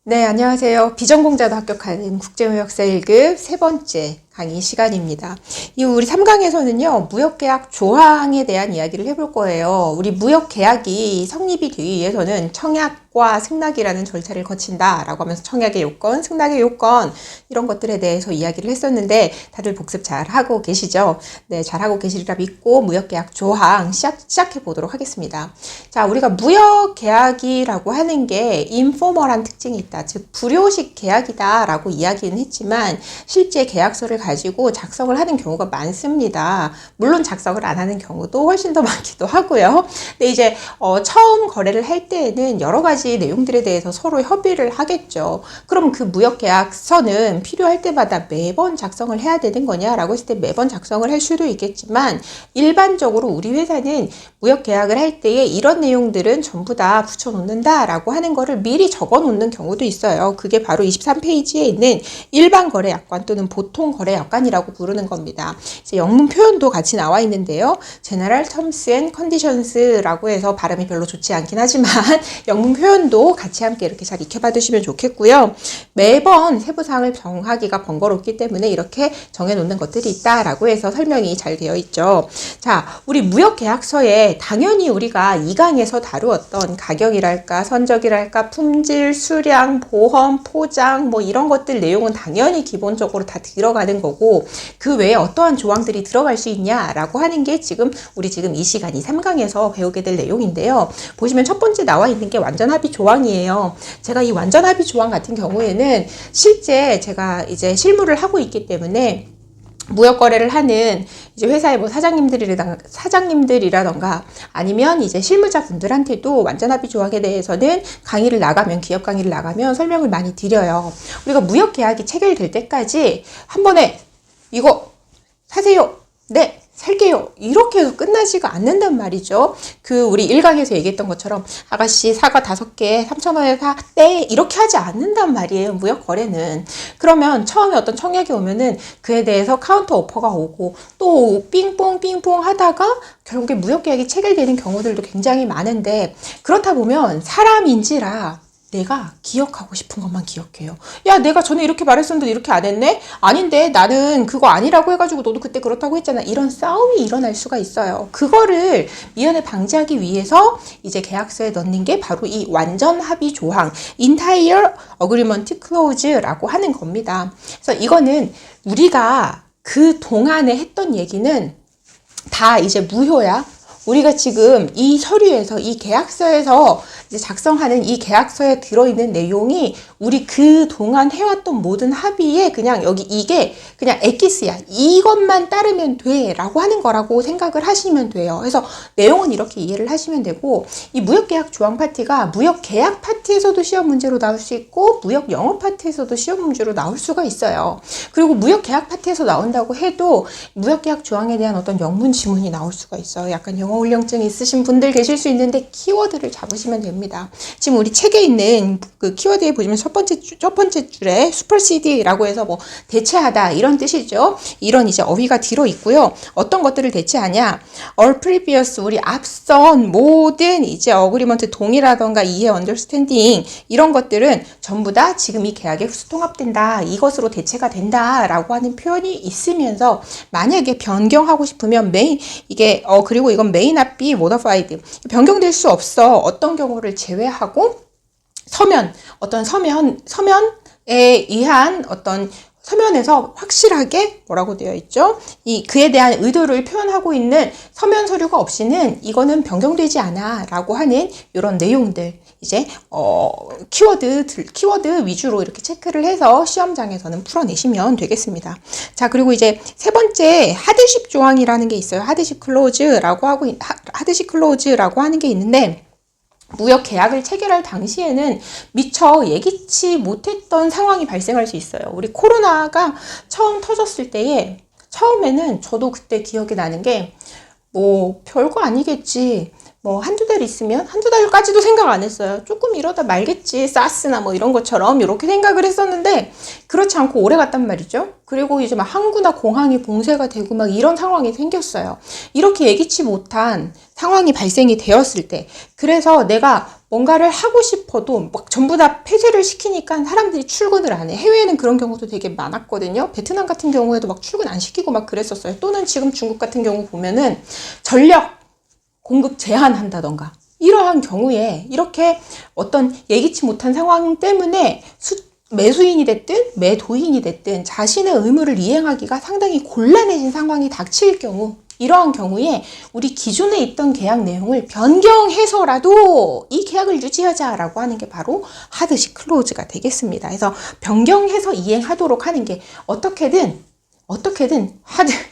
네, 안녕하세요. 비전공자도 합격하는 국제무역사 1급 세 번째 강의 시간입니다. 우리 3강에서는요, 무역계약 조항에 대한 이야기를 해볼 거예요. 우리 무역계약이 성립이 되기 위해서는 청약과 승낙이라는 절차를 거친다라고 하면서 청약의 요건, 승낙의 요건 이런 것들에 대해서 이야기를 했었는데 다들 복습 잘 하고 계시죠? 네, 잘 하고 계시리라 믿고 무역계약 조항 시작해 보도록 하겠습니다. 자, 우리가 무역계약이라고 하는 게 인포멀한 특징이 있다. 즉, 불요식 계약이다라고 이야기는 했지만 실제 계약서를 가지고 작성을 하는 경우가 많습니다. 물론 작성을 안 하는 경우도 훨씬 더 많기도 하고요. 근데 이제 처음 거래를 할 때에는 여러 가지 내용들에 대해서 서로 협의를 하겠죠. 그럼 그 무역계약서는 필요할 때마다 매번 작성을 해야 되는 거냐라고 했을 때 매번 작성을 할 수도 있겠지만 일반적으로 우리 회사는 무역계약을 할 때에 이런 내용들은 전부 다 붙여놓는다라고 하는 거를 미리 적어놓는 경우도 있어요. 그게 바로 23페이지에 있는 일반 거래약관 또는 보통 거래약관이라고 부르는 겁니다. 이제 영문 표현도 같이 나와 있는데요. General Terms and Conditions라고 해서 발음이 별로 좋지 않긴 하지만 영문 표현도 같이 함께 이렇게 잘 익혀봐 두시면 좋겠고요. 매번 세부사항을 정하기가 번거롭기 때문에 이렇게 정해놓는 것들이 있다라고 해서 설명이 잘 되어 있죠. 자, 우리 무역계약서에 당연히 우리가 2강에서 다루었던 가격이랄까, 선적이랄까, 품질, 수량, 보험, 포장 뭐 이런 것들 내용은 당연히 기본적으로 다 들어가는 거고 그 외에 어떠한 조항들이 들어갈 수 있냐라고 하는 게 우리 지금 이 시간 이 3강에서 배우게 될 내용인데요. 보시면 첫 번째 나와 있는 게 완전합의 조항이에요. 제가 이 완전합의 조항 같은 경우에는 실제 제가 이제 실무를 하고 있기 때문에 무역 거래를 하는 이제 회사의 뭐 사장님들이라던가 아니면 이제 실무자 분들한테도 완전합의 조항에 대해서는 강의를 나가면 기업 강의를 나가면 설명을 많이 드려요. 우리가 무역 계약이 체결될 때까지 한 번에 이거 사세요. 네. 살게요. 이렇게 해서 끝나지가 않는단 말이죠. 우리 1강에서 얘기했던 것처럼 아가씨 사과 5개 3,000원에 사. 네. 이렇게 하지 않는단 말이에요. 무역 거래는. 그러면 처음에 어떤 청약이 오면은 그에 대해서 카운터 오퍼가 오고 또 삥뽕 하다가 결국에 무역 계약이 체결되는 경우들도 굉장히 많은데 그렇다 보면 사람인지라 내가 기억하고 싶은 것만 기억해요. 야, 내가 전에 이렇게 말했었는데 이렇게 안 했네? 아닌데 나는 그거 아니라고 해가지고 너도 그때 그렇다고 했잖아. 이런 싸움이 일어날 수가 있어요. 그거를 미연에 방지하기 위해서 이제 계약서에 넣는 게 바로 이 완전 합의 조항, Entire Agreement Clause라고 하는 겁니다. 그래서 이거는 우리가 그 동안에 했던 얘기는 다 이제 무효야. 우리가 지금 이 서류에서 이 계약서에서 이제 작성하는 이 계약서에 들어있는 내용이 우리 그동안 해왔던 모든 합의에 그냥 여기 이게 그냥 엑기스야. 이것만 따르면 돼 라고 하는 거라고 생각을 하시면 돼요. 그래서 내용은 이렇게 이해를 하시면 되고 이 무역계약 조항 파트가 무역계약 파트에서도 시험 문제로 나올 수 있고 무역 영어 파트에서도 시험 문제로 나올 수가 있어요. 그리고 무역계약 파트에서 나온다고 해도 무역계약 조항에 대한 어떤 영문 지문이 나올 수가 있어요. 약간 영어 훈련증이 있으신 분들 계실 수 있는데 키워드를 잡으시면 됩니다. 지금 우리 책에 있는 그 키워드에 보시면 첫 번째 줄에 supersede라고 해서 뭐 대체하다 이런 뜻이죠. 이런 이제 어휘가 들어 있고요. 어떤 것들을 대체하냐? all previous 우리 앞선 모든 이제 어그리먼트 동의라던가 이해 understanding 이런 것들은 전부 다 지금 이 계약에 수통합된다. 이것으로 대체가 된다라고 하는 표현이 있으면서 만약에 변경하고 싶으면 그리고 이건 may not be modified. 변경될 수 없어. 어떤 경우를 제외하고 서면에 의한 어떤 서면에서 확실하게 뭐라고 되어 있죠? 그에 대한 의도를 표현하고 있는 서면 서류가 없이는 이거는 변경되지 않아 라고 하는 이런 내용들 이제 키워드 위주로 이렇게 체크를 해서 시험장에서는 풀어내시면 되겠습니다. 자, 그리고 이제 세 번째 하드십 조항이라는 게 있어요. 하드십 클로즈라고 하는 게 있는데 무역 계약을 체결할 당시에는 미처 예기치 못했던 상황이 발생할 수 있어요. 우리 코로나가 처음 터졌을 때에 처음에는 저도 그때 기억이 나는 게 뭐 별거 아니겠지. 뭐 한두 달 있으면 한두 달까지도 생각 안 했어요. 조금 이러다 말겠지. 사스나 뭐 이런 것처럼 이렇게 생각을 했었는데 그렇지 않고 오래 갔단 말이죠. 그리고 이제 막 항구나 공항이 봉쇄가 되고 막 이런 상황이 생겼어요. 이렇게 예기치 못한 상황이 발생이 되었을 때 그래서 내가 뭔가를 하고 싶어도 막 전부 다 폐쇄를 시키니까 사람들이 출근을 안 해. 해외에는 그런 경우도 되게 많았거든요. 베트남 같은 경우에도 막 출근 안 시키고 막 그랬었어요. 또는 지금 중국 같은 경우 보면은 전력 공급 제한한다던가 이러한 경우에 이렇게 어떤 예기치 못한 상황 때문에 매수인이 됐든 매도인이 됐든 자신의 의무를 이행하기가 상당히 곤란해진 상황이 닥칠 경우 이러한 경우에 우리 기존에 있던 계약 내용을 변경해서라도 이 계약을 유지하자라고 하는 게 바로 하드시 클로즈가 되겠습니다. 그래서 변경해서 이행하도록 하는 게 어떻게든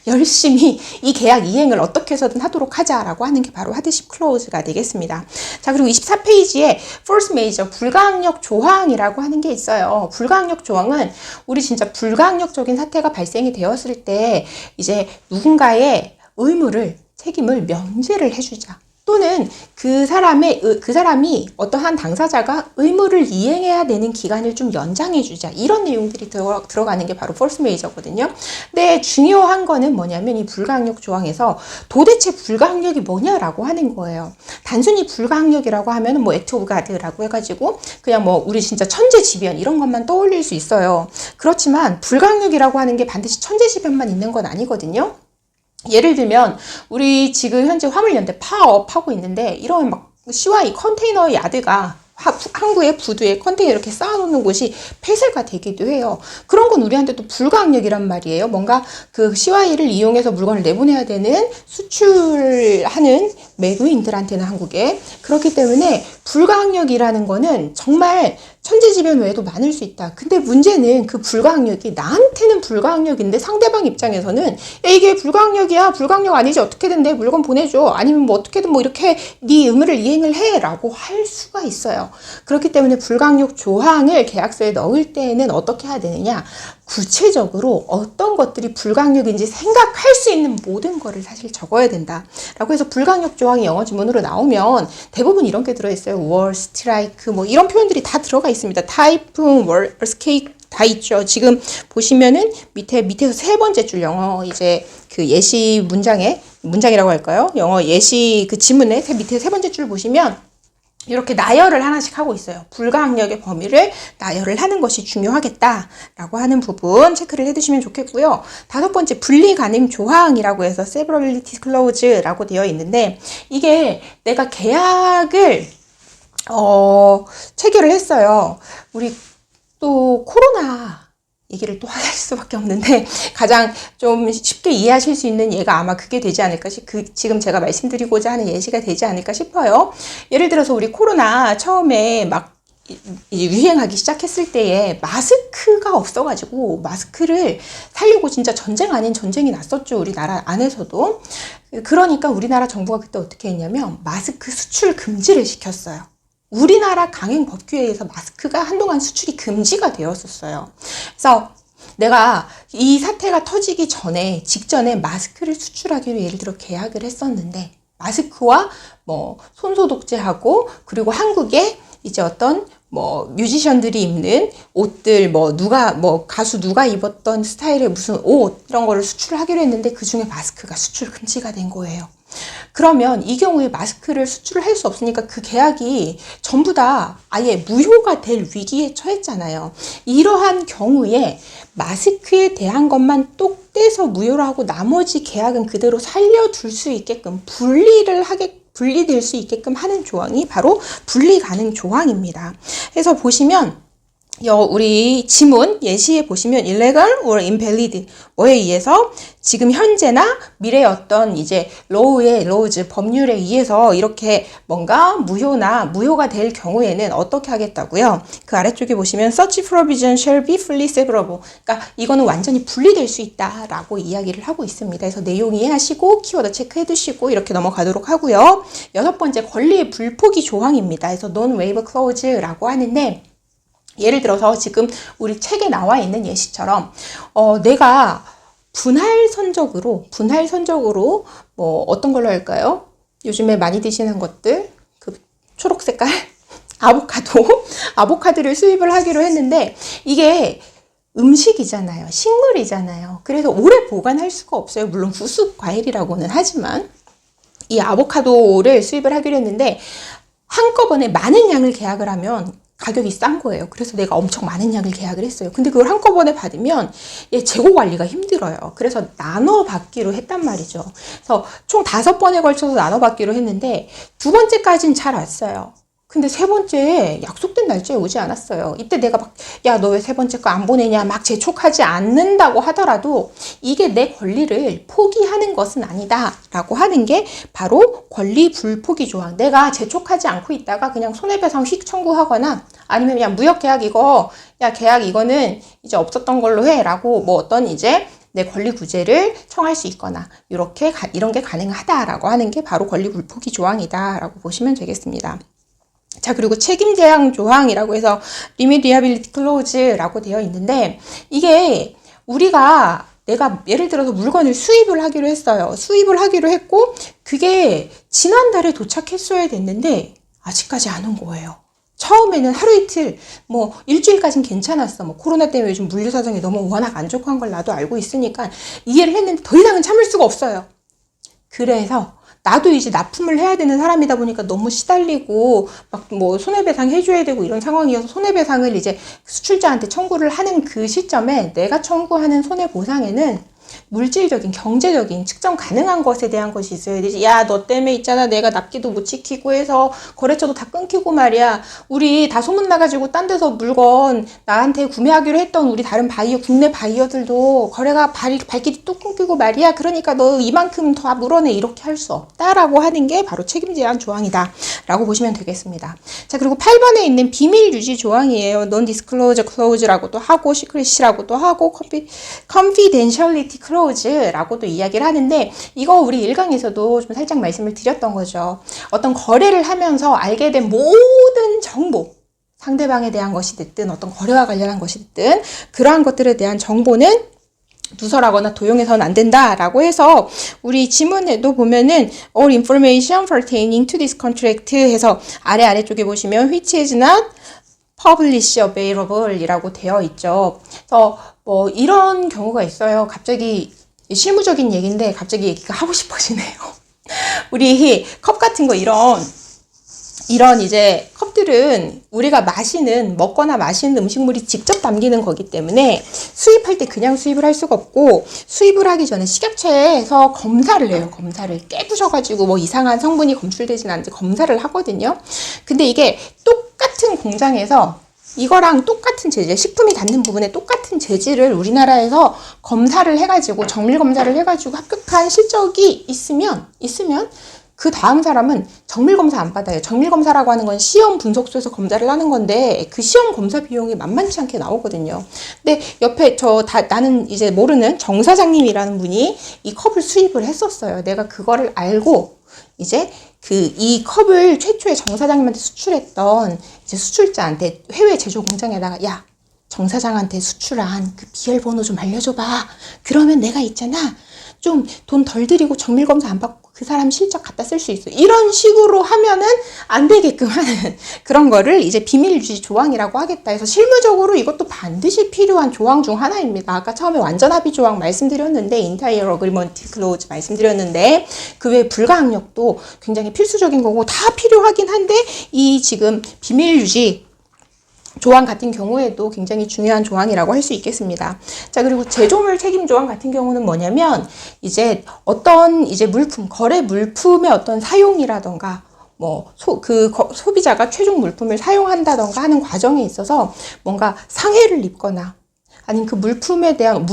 열심히 이 계약 이행을 어떻게 해서든 하도록 하자라고 하는 게 바로 하드십 클로즈가 되겠습니다. 자, 그리고 24페이지에 force majeure, 불가항력 조항이라고 하는 게 있어요. 불가항력 조항은 우리 진짜 불가항력적인 사태가 발생이 되었을 때 이제 누군가의 책임을 면제를 해주자. 또는 그 사람이 어떠한 당사자가 의무를 이행해야 되는 기간을 좀 연장해주자. 이런 내용들이 들어가는 게 바로 force majeure거든요. 근데 중요한 거는 뭐냐면 이 불가항력 조항에서 도대체 불가항력이 뭐냐라고 하는 거예요. 단순히 불가항력이라고 하면 뭐 act of God라고 해가지고 그냥 뭐 우리 진짜 천재지변 이런 것만 떠올릴 수 있어요. 그렇지만 불가항력이라고 하는 게 반드시 천재지변만 있는 건 아니거든요. 예를 들면 우리 지금 현재 화물연대 파업하고 있는데 이런 막 CY 컨테이너 야드가 항구에 부두에 컨테이너 이렇게 쌓아놓는 곳이 폐쇄가 되기도 해요. 그런 건 우리한테도 불가항력이란 말이에요. 뭔가 그 CY를 이용해서 물건을 내보내야 되는 수출하는 매도인들한테는 한국에 그렇기 때문에 불가항력이라는 거는 정말 천재지변 외에도 많을 수 있다. 근데 문제는 그 불가항력이 나한테는 불가항력인데 상대방 입장에서는 야, 이게 불가항력이야. 불가항력 아니지. 어떻게든 내 물건 보내줘. 아니면 뭐 어떻게든 뭐 이렇게 네 의무를 이행을 해 라고 할 수가 있어요. 그렇기 때문에 불가항력 조항을 계약서에 넣을 때에는 어떻게 해야 되느냐. 구체적으로 어떤 것들이 불가항력인지 생각할 수 있는 모든 거를 사실 적어야 된다. 라고 해서 불가항력 조항이 영어 지문으로 나오면 대부분 이런 게 들어있어요. war, strike 뭐 이런 표현들이 다 들어가 있습니다. 타이푼, earthquake 다 있죠. 지금 보시면은 밑에서 세 번째 줄 영어 이제 그 예시 문장이라고 할까요? 영어 예시 그 지문에 밑에 세 번째 줄 보시면 이렇게 나열을 하나씩 하고 있어요. 불가항력의 범위를 나열을 하는 것이 중요하겠다라고 하는 부분 체크를 해두시면 좋겠고요. 다섯 번째 분리가능 조항이라고 해서 severability clause라고 되어 있는데 이게 내가 계약을 체결을 했어요. 우리 또 코로나 얘기를 또 할 수밖에 없는데 가장 좀 쉽게 이해하실 수 있는 예가 아마 그게 되지 않을까 지금 제가 말씀드리고자 하는 예시가 되지 않을까 싶어요. 예를 들어서 우리 코로나 처음에 막 이제 유행하기 시작했을 때에 마스크가 없어가지고 마스크를 사려고 진짜 전쟁 아닌 전쟁이 났었죠. 우리나라 안에서도. 그러니까 우리나라 정부가 그때 어떻게 했냐면 마스크 수출 금지를 시켰어요. 우리나라 강행법규에 의해서 마스크가 한동안 수출이 금지가 되었었어요. 그래서 내가 이 사태가 터지기 직전에 마스크를 수출하기로 예를 들어 계약을 했었는데 마스크와 뭐 손소독제하고 그리고 한국에 이제 어떤 뭐 뮤지션들이 입는 옷들 가수 누가 입었던 스타일의 무슨 옷 이런 거를 수출하기로 했는데 그 중에 마스크가 수출 금지가 된 거예요. 그러면 이 경우에 마스크를 수출을 할 수 없으니까 그 계약이 전부 다 아예 무효가 될 위기에 처했잖아요. 이러한 경우에 마스크에 대한 것만 똑 떼서 무효로 하고 나머지 계약은 그대로 살려둘 수 있게끔 분리될 수 있게끔 하는 조항이 바로 분리가능 조항입니다. 그래서 보시면 우리 지문 예시에 보시면 illegal or invalid 뭐에 의해서 지금 현재나 미래의 어떤 이제 laws 법률에 의해서 이렇게 뭔가 무효가 될 경우에는 어떻게 하겠다고요? 그 아래쪽에 보시면 such provision shall be fully severable. 그러니까 이거는 완전히 분리될 수 있다라고 이야기를 하고 있습니다. 그래서 내용 이해하시고 키워드 체크해 두시고 이렇게 넘어가도록 하고요. 여섯 번째 권리의 불포기 조항입니다. 그래서 non-waiver clause라고 하는데 예를 들어서 지금 우리 책에 나와 있는 예시처럼 내가 분할 선적으로 뭐 어떤 걸로 할까요? 요즘에 많이 드시는 것들, 그 초록 색깔 아보카도를 수입을 하기로 했는데, 이게 음식이잖아요. 식물이잖아요. 그래서 오래 보관할 수가 없어요. 물론 부수 과일이라고는 하지만 이 아보카도를 수입을 하기로 했는데, 한꺼번에 많은 양을 계약을 하면 가격이 싼 거예요. 그래서 내가 엄청 많은 양을 계약을 했어요. 근데 그걸 한꺼번에 받으면 얘 재고 관리가 힘들어요. 그래서 나눠 받기로 했단 말이죠. 그래서 총 5번에 걸쳐서 나눠 받기로 했는데, 2번째까지는 잘 왔어요. 근데 3번째 약속된 날짜에 오지 않았어요. 이때 내가 막, 야, 너 왜 3번째 거 안 보내냐, 막 재촉하지 않는다고 하더라도 이게 내 권리를 포기하는 것은 아니다 라고 하는 게 바로 권리 불포기 조항. 내가 재촉하지 않고 있다가 그냥 손해배상 휙 청구하거나, 아니면 그냥 무역계약 이거, 야, 계약 이거는 이제 없었던 걸로 해 라고 뭐 어떤 이제 내 권리 구제를 청할 수 있거나, 이런 게 가능하다라고 하는 게 바로 권리 불포기 조항이다 라고 보시면 되겠습니다. 자, 그리고 책임 제한 조항이라고 해서 remediability clause라고 되어 있는데, 이게 내가 예를 들어서 물건을 수입을 하기로 했어요. 수입을 하기로 했고 그게 지난달에 도착했어야 됐는데 아직까지 안 온 거예요. 처음에는 하루 이틀, 뭐 일주일까지는 괜찮았어. 뭐 코로나 때문에 요즘 물류 사정이 너무 워낙 안 좋고 한 걸 나도 알고 있으니까 이해를 했는데 더 이상은 참을 수가 없어요. 그래서 나도 이제 납품을 해야 되는 사람이다 보니까 너무 시달리고 막 뭐 손해배상 해줘야 되고 이런 상황이어서, 손해배상을 이제 수출자한테 청구를 하는 그 시점에 내가 청구하는 손해보상에는 물질적인, 경제적인, 측정 가능한 것에 대한 것이 있어야 되지. 야, 너 때문에 있잖아, 내가 납기도 못 지키고 해서 거래처도 다 끊기고 말이야, 우리 다 소문나가지고 딴 데서 물건 나한테 구매하기로 했던 우리 다른 바이어, 국내 바이어들도 거래가 발길이 또 끊기고 말이야, 그러니까 너 이만큼 더 물어내, 이렇게 할 수 없다라고 하는 게 바로 책임 제한 조항이다 라고 보시면 되겠습니다. 자, 그리고 8번에 있는 비밀 유지 조항이에요. Non-disclosure clause라고도 하고 secrecy라고도 하고 confidentiality clause라고도 이야기를 하는데, 이거 우리 1강에서도 좀 살짝 말씀을 드렸던 거죠. 어떤 거래를 하면서 알게 된 모든 정보, 상대방에 대한 것이 됐든 어떤 거래와 관련한 것이 됐든 그러한 것들에 대한 정보는 누설하거나 도용해서는 안 된다라고 해서, 우리 지문에도 보면은 all information pertaining to this contract 해서 아래쪽에 보시면 which is not publish available 이라고 되어 있죠. 그래서 뭐 이런 경우가 있어요. 갑자기 실무적인 얘기인데 갑자기 얘기가 하고 싶어지네요. 우리 컵 같은 거, 이런 이제 컵들은 우리가 먹거나 마시는 음식물이 직접 담기는 거기 때문에 수입할 때 그냥 수입을 할 수가 없고, 수입을 하기 전에 식약처에서 검사를 해요. 검사를 깨부셔가지고 뭐 이상한 성분이 검출되진 않는지 검사를 하거든요. 근데 이게 똑같은 공장에서 이거랑 똑같은 재질, 식품이 닿는 부분에 똑같은 재질을 우리나라에서 검사를 해가지고, 정밀 검사를 해가지고 합격한 실적이 있으면 그 다음 사람은 정밀 검사 안 받아요. 정밀 검사라고 하는 건 시험 분석소에서 검사를 하는 건데 그 시험 검사 비용이 만만치 않게 나오거든요. 근데 옆에 나는 이제 모르는 정 사장님이라는 분이 이 컵을 수입을 했었어요. 내가 그거를 알고 이제 이 컵을 최초에 정 사장님한테 수출했던 이제 수출자한테, 해외 제조 공장에다가, 야, 정 사장한테 수출한 그 비밀번호 좀 알려줘봐. 그러면 내가 있잖아, 좀 돈 덜 들이고 정밀 검사 안 받고 그 사람 실적 갖다 쓸 수 있어. 이런 식으로 하면은 안 되게끔 하는 그런 거를 이제 비밀 유지 조항이라고 하겠다 해서, 실무적으로 이것도 반드시 필요한 조항 중 하나입니다. 아까 처음에 완전 합의 조항 말씀드렸는데, Entire Agreement Clause 말씀드렸는데, 그 외에 불가항력도 굉장히 필수적인 거고 다 필요하긴 한데, 이 지금 비밀 유지 조항 같은 경우에도 굉장히 중요한 조항이라고 할 수 있겠습니다. 자, 그리고 제조물 책임 조항 같은 경우는 뭐냐면, 이제 어떤 이제 거래 물품의 어떤 사용이라던가, 뭐 소비자가 최종 물품을 사용한다던가 하는 과정에 있어서 뭔가 상해를 입거나, 아니면 그 물품에 어떤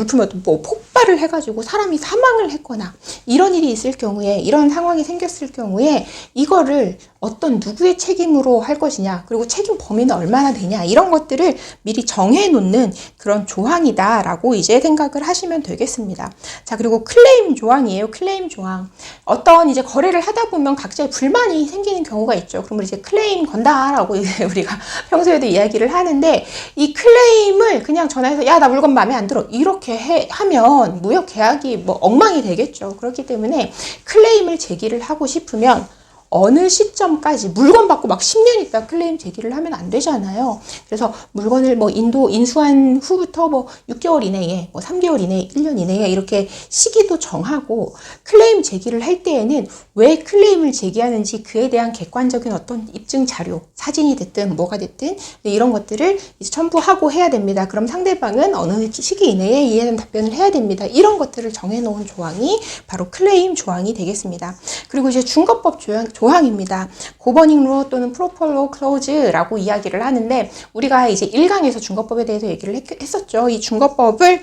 뭐 폭발을 해가지고 사람이 사망을 했거나 이런 일이 있을 경우에, 이런 상황이 생겼을 경우에 이거를 어떤 누구의 책임으로 할 것이냐, 그리고 책임 범위는 얼마나 되냐, 이런 것들을 미리 정해놓는 그런 조항이다라고 이제 생각을 하시면 되겠습니다. 자, 그리고 클레임 조항이에요. 클레임 조항. 어떤 이제 거래를 하다 보면 각자의 불만이 생기는 경우가 있죠. 그러면 이제 클레임 건다라고 이제 우리가 평소에도 이야기를 하는데, 이 클레임을 그냥 전화해서, 야, 나 물건 마음에 안 들어. 이렇게 하면 무역 계약이 뭐 엉망이 되겠죠. 그렇기 때문에 클레임을 제기를 하고 싶으면 어느 시점까지 물건 받고 막 10년 있다 클레임 제기를 하면 안 되잖아요. 그래서 물건을 뭐 인수한 후부터 뭐 6개월 이내에, 뭐 3개월 이내에, 1년 이내에 이렇게 시기도 정하고 클레임 제기를 할 때에는 왜 클레임을 제기하는지 그에 대한 객관적인 어떤 입증 자료, 사진이 됐든 뭐가 됐든 이런 것들을 이제 첨부하고 해야 됩니다. 그럼 상대방은 어느 시기 이내에 이에 대한 답변을 해야 됩니다. 이런 것들을 정해놓은 조항이 바로 클레임 조항이 되겠습니다. 그리고 이제 중거법 조항입니다. 고버닝 로 또는 프로폴로 클로즈라고 이야기를 하는데 우리가 이제 1강에서 중거법에 대해서 얘기를 했었죠. 이 중거법에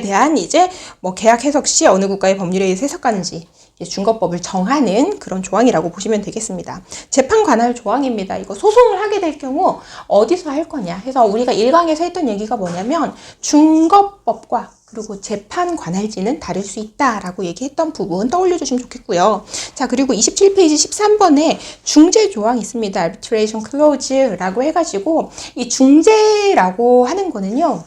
대한 이제 뭐 계약 해석 시 어느 국가의 법률에 의해서 해석하는지 중거법을 정하는 그런 조항이라고 보시면 되겠습니다. 재판 관할 조항입니다. 이거 소송을 하게 될 경우 어디서 할 거냐 해서 우리가 1강에서 했던 얘기가 뭐냐면 중거법과 그리고 재판 관할지는 다를 수 있다라고 얘기했던 부분 떠올려주시면 좋겠고요. 자, 그리고 27페이지 13번에 중재 조항이 있습니다. arbitration clause라고 해가지고 이 중재라고 하는 거는요.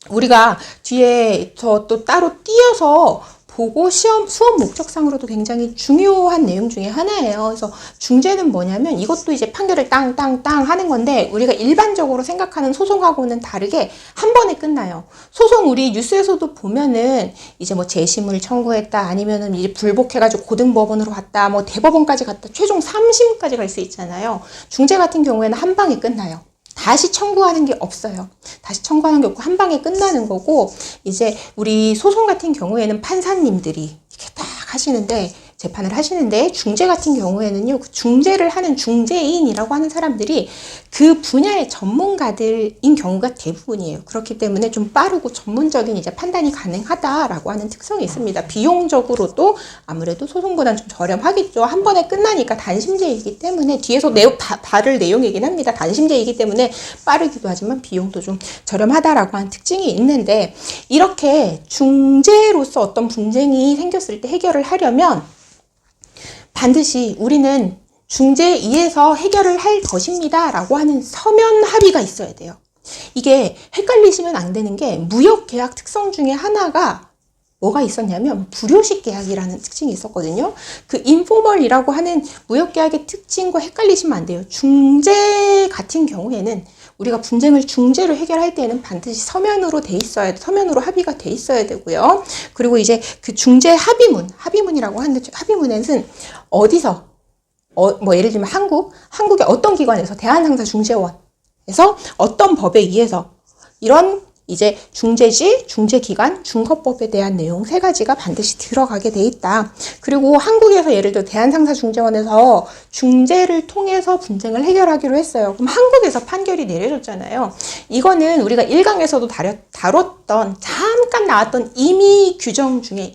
우리가 뒤에 저 또 따로 띄어서 보고 수업 목적상으로도 굉장히 중요한 내용 중에 하나예요. 그래서 중재는 뭐냐면 이것도 이제 판결을 땅땅땅 하는 건데 우리가 일반적으로 생각하는 소송하고는 다르게 한 번에 끝나요. 소송 우리 뉴스에서도 보면은 이제 뭐 재심을 청구했다 아니면은 이제 불복해가지고 고등법원으로 갔다 뭐 대법원까지 갔다 최종 3심까지 갈 수 있잖아요. 중재 같은 경우에는 한 방에 끝나요. 다시 청구하는 게 없어요. 다시 청구하는 게 없고 한 방에 끝나는 거고 이제 우리 소송 같은 경우에는 판사님들이 이렇게 딱 하시는데 재판을 하시는데 중재 같은 경우에는요. 그 중재를 하는 중재인이라고 하는 사람들이 그 분야의 전문가들인 경우가 대부분이에요. 그렇기 때문에 좀 빠르고 전문적인 이제 판단이 가능하다라고 하는 특성이 있습니다. 비용적으로도 아무래도 소송보다는 좀 저렴하겠죠. 한 번에 끝나니까 단심제이기 때문에 뒤에서 다룰 내용이긴 합니다. 단심제이기 때문에 빠르기도 하지만 비용도 좀 저렴하다라고 하는 특징이 있는데 이렇게 중재로서 어떤 분쟁이 생겼을 때 해결을 하려면 반드시 우리는 중재위에서 해결을 할 것입니다 라고 하는 서면 합의가 있어야 돼요. 이게 헷갈리시면 안 되는 게 무역계약 특성 중에 하나가 뭐가 있었냐면 불효식 계약이라는 특징이 있었거든요. 그 인포멀이라고 하는 무역계약의 특징과 헷갈리시면 안 돼요. 중재 같은 경우에는 우리가 분쟁을 중재로 해결할 때는 반드시 서면으로 서면으로 합의가 돼 있어야 되고요. 그리고 이제 그 중재 합의문이라고 하는데 합의문에는 어디서 뭐 예를 들면 한국의 어떤 기관에서 대한상사중재원에서 어떤 법에 의해서 이런 이제 중재지, 중재기관, 중거법에 대한 내용 3가지가 반드시 들어가게 돼 있다. 그리고 한국에서 예를 들어 대한상사중재원에서 중재를 통해서 분쟁을 해결하기로 했어요. 그럼 한국에서 판결이 내려졌잖아요. 이거는 우리가 1강에서도 다뤘던 잠깐 나왔던 임의 규정 중에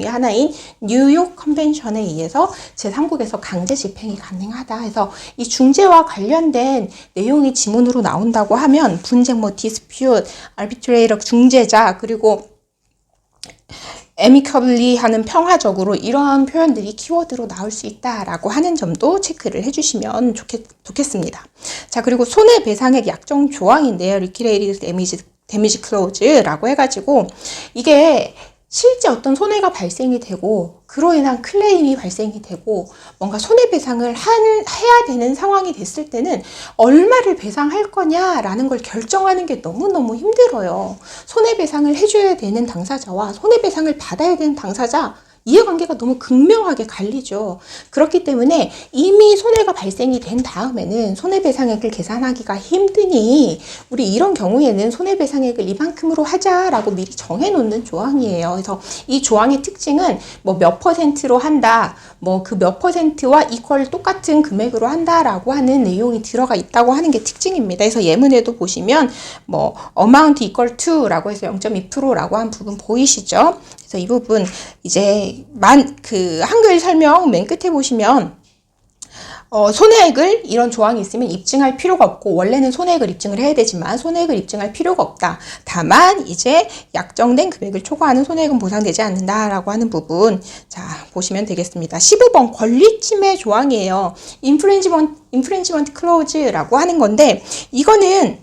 하나인 뉴욕 컨벤션에 의해서 제3국에서 강제 집행이 가능하다 해서 이 중재와 관련된 내용이 지문으로 나온다고 하면 분쟁 디스퓨트 arbitrator 중재자 그리고 amicably 하는 평화적으로 이러한 표현들이 키워드로 나올 수 있다라고 하는 점도 체크를 해주시면 좋겠습니다. 자, 그리고 손해배상액 약정 조항인데요. liquidated damage clause라고 해가지고 이게 실제 어떤 손해가 발생이 되고 그로 인한 클레임이 발생이 되고 뭔가 손해배상을 해야 되는 상황이 됐을 때는 얼마를 배상할 거냐라는 걸 결정하는 게 너무너무 힘들어요. 손해배상을 해줘야 되는 당사자와 손해배상을 받아야 되는 당사자 이해관계가 너무 극명하게 갈리죠. 그렇기 때문에 이미 손해가 발생이 된 다음에는 손해배상액을 계산하기가 힘드니 우리 이런 경우에는 손해배상액을 이만큼으로 하자라고 미리 정해놓는 조항이에요. 그래서 이 조항의 특징은 뭐 몇 %로 한다, 뭐 그 몇 %와 이퀄 똑같은 금액으로 한다라고 하는 내용이 들어가 있다고 하는 게 특징입니다. 그래서 예문에도 보시면 뭐 amount equal to라고 해서 0.2%라고 한 부분 보이시죠? 그래서 이 부분 이제 그 한글 설명 맨 끝에 보시면 손해액을 이런 조항이 있으면 입증할 필요가 없고 원래는 손해액을 입증을 해야 되지만 손해액을 입증할 필요가 없다. 다만 이제 약정된 금액을 초과하는 손해액은 보상되지 않는다라고 하는 부분 자 보시면 되겠습니다. 15번 권리침해 조항이에요. infringement clause라고 하는 건데 이거는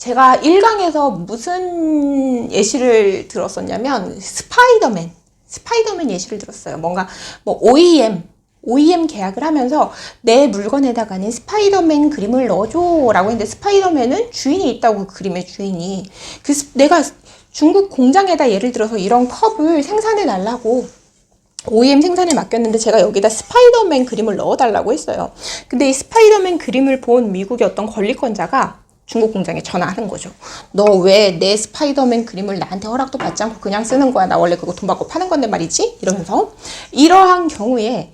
제가 1강에서 무슨 예시를 들었었냐면 스파이더맨 예시를 들었어요. 뭔가 뭐 OEM 계약을 하면서 내 물건에다가는 스파이더맨 그림을 넣어줘 라고 했는데, 스파이더맨은 주인이 있다고, 그 그림의 주인이. 내가 중국 공장에다 예를 들어서 이런 컵을 생산해 달라고 OEM 생산을 맡겼는데, 제가 여기다 스파이더맨 그림을 넣어달라고 했어요. 근데 이 스파이더맨 그림을 본 미국의 어떤 권리권자가 중국 공장에 전화하는 거죠. 너 왜 내 스파이더맨 그림을 나한테 허락도 받지 않고 그냥 쓰는 거야? 나 원래 그거 돈 받고 파는 건데 말이지? 이러면서, 이러한 경우에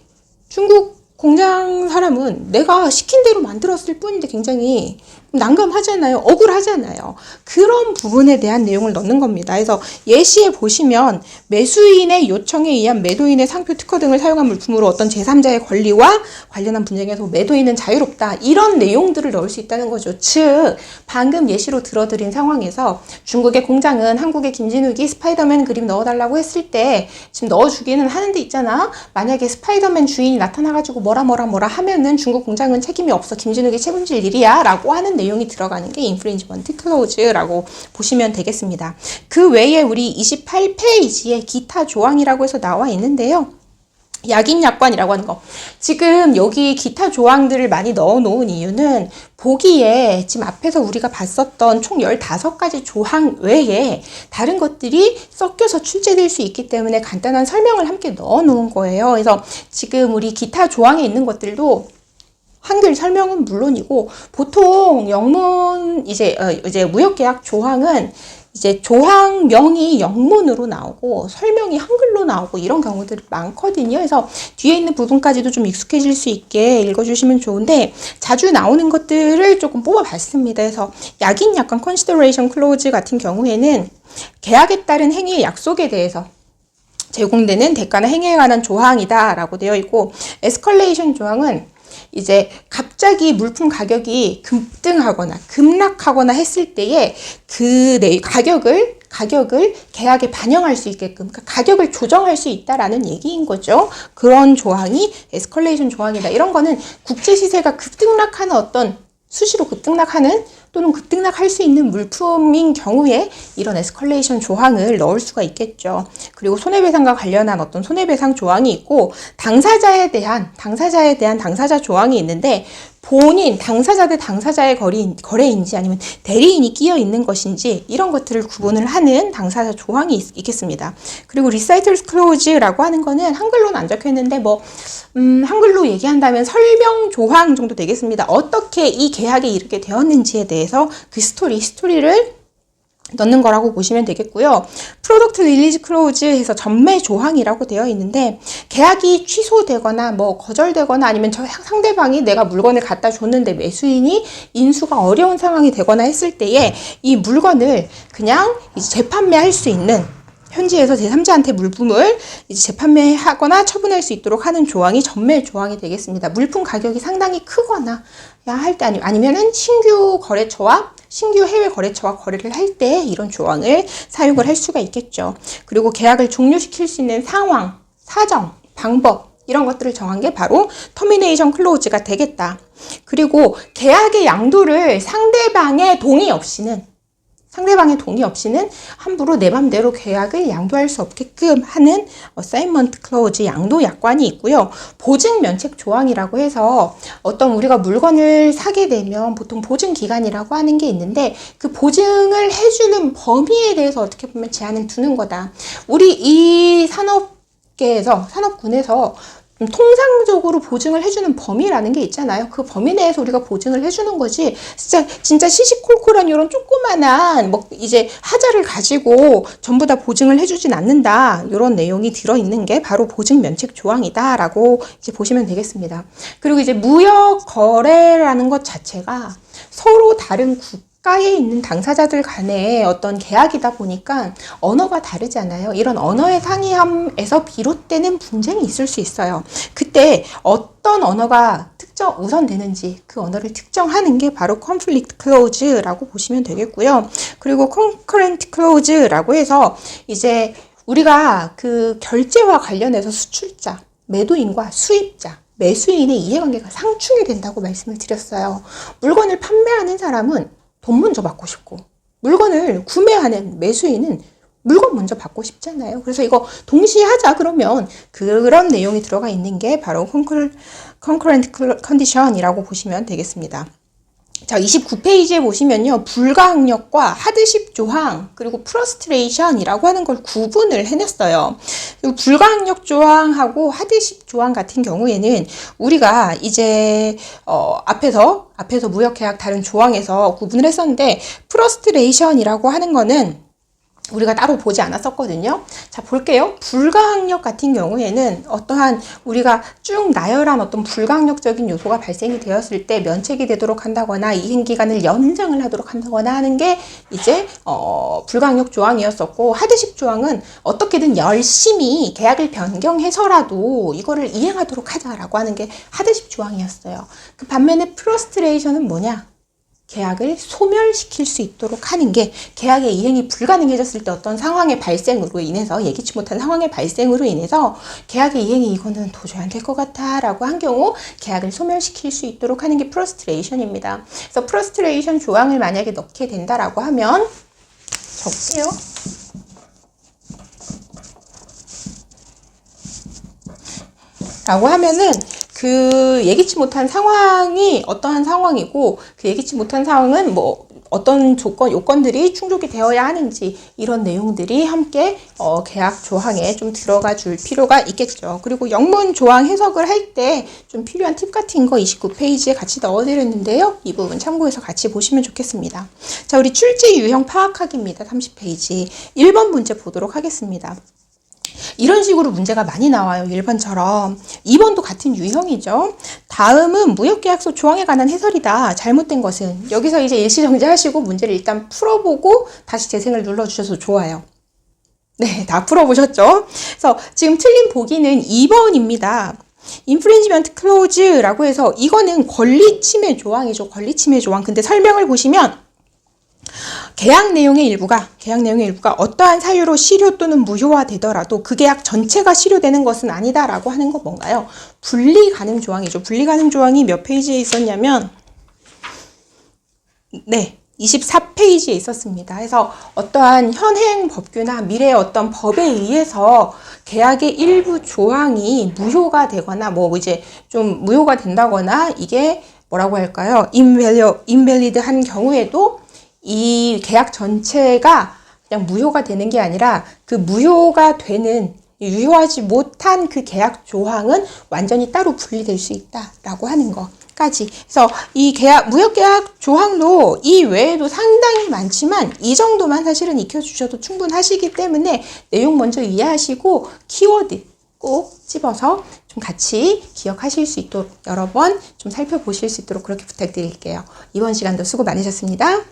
중국 공장 사람은 내가 시킨 대로 만들었을 뿐인데 굉장히 난감하잖아요. 억울하잖아요. 그런 부분에 대한 내용을 넣는 겁니다. 그래서 예시에 보시면 매수인의 요청에 의한 매도인의 상표, 특허 등을 사용한 물품으로 어떤 제3자의 권리와 관련한 분쟁에서 매도인은 자유롭다. 이런 내용들을 넣을 수 있다는 거죠. 즉, 방금 예시로 들어드린 상황에서 중국의 공장은 한국의 김진욱이 스파이더맨 그림 넣어달라고 했을 때 지금 넣어주기는 하는데 있잖아. 만약에 스파이더맨 주인이 나타나가지고 뭐라 하면은 중국 공장은 책임이 없어. 김진욱이 책임질 일이야. 라고 하는 내용이 들어가는 게 인프린지먼트 클로즈라고 보시면 되겠습니다. 그 외에 우리 28페이지에 기타 조항이라고 해서 나와 있는데요. 약인약관이라고 하는 거. 지금 여기 기타 조항들을 많이 넣어 놓은 이유는 보기에 지금 앞에서 우리가 봤었던 총 15가지 조항 외에 다른 것들이 섞여서 출제될 수 있기 때문에 간단한 설명을 함께 넣어 놓은 거예요. 그래서 지금 우리 기타 조항에 있는 것들도 한글 설명은 물론이고, 보통 영문 이제 무역계약 조항은 이제 조항명이 영문으로 나오고 설명이 한글로 나오고 이런 경우들이 많거든요. 그래서 뒤에 있는 부분까지도 좀 익숙해질 수 있게 읽어주시면 좋은데, 자주 나오는 것들을 조금 뽑아봤습니다. 그래서 약관 consideration clause 같은 경우에는 계약에 따른 행위의 약속에 대해서 제공되는 대가나 행위에 관한 조항이다 라고 되어 있고, 에스컬레이션 조항은 이제 갑자기 물품 가격이 급등하거나 급락하거나 했을 때에 그 가격을 계약에 반영할 수 있게끔, 그러니까 가격을 조정할 수 있다라는 얘기인 거죠. 그런 조항이 에스컬레이션 조항이다. 이런 거는 국제 시세가 급등락하는 어떤 수시로 급등락하는 또는 급등락할 수 있는 물품인 경우에 이런 에스컬레이션 조항을 넣을 수가 있겠죠. 그리고 손해배상과 관련한 어떤 손해배상 조항이 있고, 당사자에 대한 당사자 조항이 있는데, 본인, 당사자 대 당사자의 거래인지 아니면 대리인이 끼어 있는 것인지 이런 것들을 구분을 하는 당사자 조항이 있겠습니다. 그리고 Recitals Clause라고 하는 거는 한글로는 안 적혀 있는데 한글로 얘기한다면 설명 조항 정도 되겠습니다. 어떻게 이 계약에 이르게 되었는지에 대해서 그 스토리를 넣는 거라고 보시면 되겠고요. 프로덕트 릴리즈 클로즈 해서 전매 조항이라고 되어 있는데, 계약이 취소되거나 거절되거나 아니면 상대방이 내가 물건을 갖다 줬는데 매수인이 인수가 어려운 상황이 되거나 했을 때에 이 물건을 그냥 이제 재판매할 수 있는, 현지에서 제3자한테 물품을 이제 재판매하거나 처분할 수 있도록 하는 조항이 전매 조항이 되겠습니다. 물품 가격이 상당히 크거나 할 때 아니면은 신규 해외 거래처와 거래를 할 때 이런 조항을 사용을 할 수가 있겠죠. 그리고 계약을 종료시킬 수 있는 상황, 사정, 방법 이런 것들을 정한 게 바로 터미네이션 클로즈가 되겠다. 그리고 계약의 양도를 상대방의 동의 없이는 함부로 내 맘대로 계약을 양도할 수 없게끔 하는 어사인먼트 클로즈 양도 약관이 있고요. 보증 면책 조항이라고 해서 어떤 우리가 물건을 사게 되면 보통 보증 기간이라고 하는 게 있는데, 그 보증을 해주는 범위에 대해서 어떻게 보면 제한을 두는 거다. 우리 이 산업군에서 통상적으로 보증을 해주는 범위라는 게 있잖아요. 그 범위 내에서 우리가 보증을 해주는 거지, 진짜 시시콜콜한 이런 조그만한 이제 하자를 가지고 전부 다 보증을 해주진 않는다. 이런 내용이 들어있는 게 바로 보증 면책 조항이다라고 이제 보시면 되겠습니다. 그리고 이제 무역 거래라는 것 자체가 서로 다른 국가에 있는 당사자들 간의 어떤 계약이다 보니까 언어가 다르잖아요. 이런 언어의 상이함에서 비롯되는 분쟁이 있을 수 있어요. 그때 어떤 언어가 우선되는지 그 언어를 특정하는 게 바로 conflict clause라고 보시면 되겠고요. 그리고 concurrent clause라고 해서 이제 우리가 그 결제와 관련해서 수출자, 매도인과 수입자, 매수인의 이해관계가 상충이 된다고 말씀을 드렸어요. 물건을 판매하는 사람은 돈 먼저 받고 싶고, 물건을 구매하는 매수인은 물건 먼저 받고 싶잖아요. 그래서 이거 동시에 하자 그러면 그런 내용이 들어가 있는 게 바로 concurrent condition이라고 보시면 되겠습니다. 자, 29페이지에 보시면요. 불가항력과 하드십 조항, 그리고 프러스트레이션이라고 하는 걸 구분을 해냈어요. 그리고 불가항력 조항하고 하드십 조항 같은 경우에는 우리가 이제 앞에서 무역계약 다른 조항에서 구분을 했었는데, 프러스트레이션이라고 하는 거는 우리가 따로 보지 않았었거든요. 자, 볼게요. 불가항력 같은 경우에는 어떠한 우리가 쭉 나열한 어떤 불가항력적인 요소가 발생이 되었을 때 면책이 되도록 한다거나 이행기간을 연장을 하도록 한다거나 하는 게 이제 불가항력 조항이었었고, 하드십 조항은 어떻게든 열심히 계약을 변경해서라도 이거를 이행하도록 하자라고 하는 게 하드십 조항이었어요. 그 반면에 프러스트레이션은 뭐냐? 계약을 소멸시킬 수 있도록 하는 게, 계약의 이행이 불가능해졌을 때 어떤 상황의 발생으로 인해서, 예기치 못한 상황의 발생으로 인해서 계약의 이행이 이거는 도저히 안 될 것 같아 라고 한 경우 계약을 소멸시킬 수 있도록 하는 게 프러스트레이션입니다. 그래서 프러스트레이션 조항을 만약에 넣게 된다라고 하면, 적게요. 라고 하면은 그 예기치 못한 상황이 어떠한 상황이고, 그 예기치 못한 상황은 뭐 어떤 요건들이 충족이 되어야 하는지, 이런 내용들이 함께 계약 조항에 좀 들어가 줄 필요가 있겠죠. 그리고 영문 조항 해석을 할 때 좀 필요한 팁 같은 거 29페이지에 같이 넣어드렸는데요. 이 부분 참고해서 같이 보시면 좋겠습니다. 자, 우리 출제 유형 파악하기입니다. 30페이지 1번 문제 보도록 하겠습니다. 이런 식으로 문제가 많이 나와요. 1번처럼. 2번도 같은 유형이죠. 다음은 무역계약서 조항에 관한 해설이다. 잘못된 것은. 여기서 이제 일시정지 하시고 문제를 일단 풀어보고 다시 재생을 눌러주셔서 좋아요. 네, 다 풀어보셨죠? 그래서 지금 틀린 보기는 2번입니다. 인프린지먼트 클로즈라고 해서 이거는 권리침해 조항이죠. 권리침해 조항. 근데 설명을 보시면 계약 내용의 일부가 어떠한 사유로 실효 또는 무효화 되더라도 그 계약 전체가 실효되는 것은 아니다라고 하는 건 뭔가요? 분리 가능 조항이죠. 분리 가능 조항이 몇 페이지에 있었냐면, 네, 24페이지에 있었습니다. 그래서 어떠한 현행 법규나 미래의 어떤 법에 의해서 계약의 일부 조항이 무효가 되거나 뭐 이제 좀 무효가 된다거나, 이게 뭐라고 할까요? 인밸리드한 경우에도 이 계약 전체가 그냥 무효가 되는 게 아니라, 그 무효가 되는, 유효하지 못한 그 계약 조항은 완전히 따로 분리될 수 있다라고 하는 것까지. 그래서 이 무역계약 조항도 이 외에도 상당히 많지만 이 정도만 사실은 익혀주셔도 충분하시기 때문에 내용 먼저 이해하시고 키워드 꼭 집어서 좀 같이 기억하실 수 있도록 여러 번 좀 살펴보실 수 있도록 그렇게 부탁드릴게요. 이번 시간도 수고 많으셨습니다.